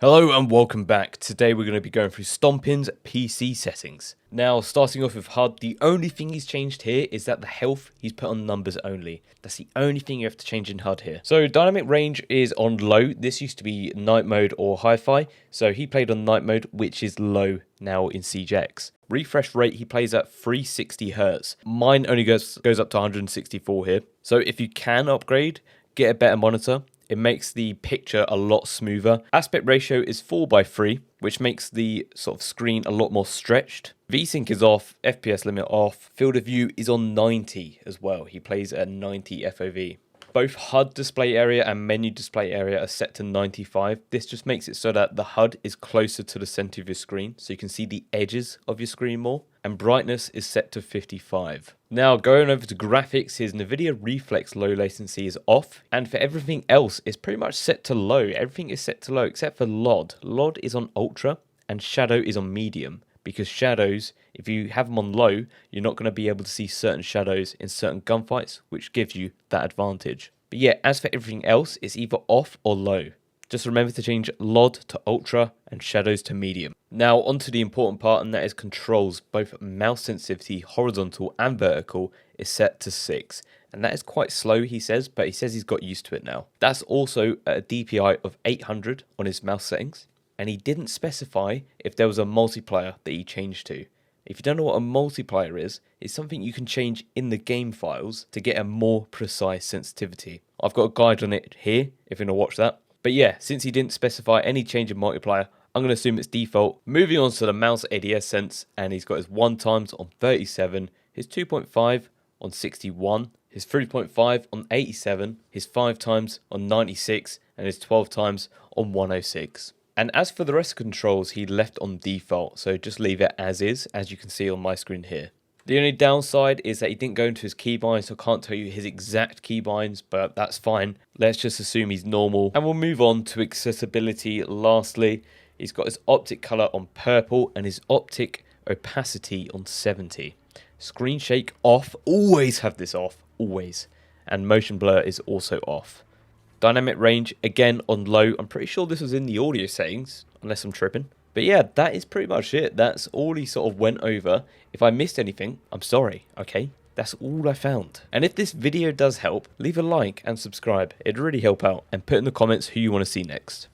Hello and welcome back. Today we're going to be going through Stompn's PC settings. Now, starting off with HUD, the only thing he's changed here is that the health he's put on numbers only. That's the only thing you have to change in HUD here. So dynamic range is on low. This used to be night mode or hi-fi. So he played on night mode, which is low now in Siege X. Refresh rate, he plays at 360 Hz. Mine only goes up to 164 here. So if you can upgrade, get a better monitor. It makes the picture a lot smoother. Aspect ratio is 4:3, which makes the sort of screen a lot more stretched. VSync is off, FPS limit off. Field of view is on 90 as well. He plays at 90 FOV. Both HUD display area and menu display area are set to 95. This just makes it so that the HUD is closer to the center of your screen, so you can see the edges of your screen more. And brightness is set to 55. Now, going over to graphics, his NVIDIA Reflex low latency is off. And for everything else, it's pretty much set to low. Everything is set to low except for LOD. LOD is on ultra and shadow is on medium. Because shadows, if you have them on low, you're not going to be able to see certain shadows in certain gunfights, which gives you that advantage. But yeah, as for everything else, it's either off or low. Just remember to change LOD to ultra and shadows to medium. Now onto the important part, and that is controls. Both mouse sensitivity, horizontal and vertical, is set to 6. And that is quite slow, he says, but he says he's got used to it now. That's also at a DPI of 800 on his mouse settings. And he didn't specify if there was a multiplier that he changed to. If you don't know what a multiplier is, it's something you can change in the game files to get a more precise sensitivity. I've got a guide on it here if you want to watch that. But yeah, since he didn't specify any change in multiplier, I'm going to assume it's default. Moving on to the mouse ADS sense, and he's got his 1 times on 37, his 2.5 on 61, his 3.5 on 87, his 5 times on 96, and his 12 times on 106. And as for the rest of the controls, he left on default, so just leave it as is, as you can see on my screen here. The only downside is that he didn't go into his keybinds, so I can't tell you his exact keybinds, but that's fine. Let's just assume he's normal. And we'll move on to accessibility lastly. He's got his optic color on purple and his optic opacity on 70. Screen shake off, always have this off, always. And motion blur is also off. Dynamic range, again on low. I'm pretty sure this was in the audio settings, unless I'm tripping. But yeah, that is pretty much it. That's all he sort of went over. If I missed anything, I'm sorry, okay? That's all I found. And if this video does help, leave a like and subscribe. It'd really help out. And put in the comments who you want to see next.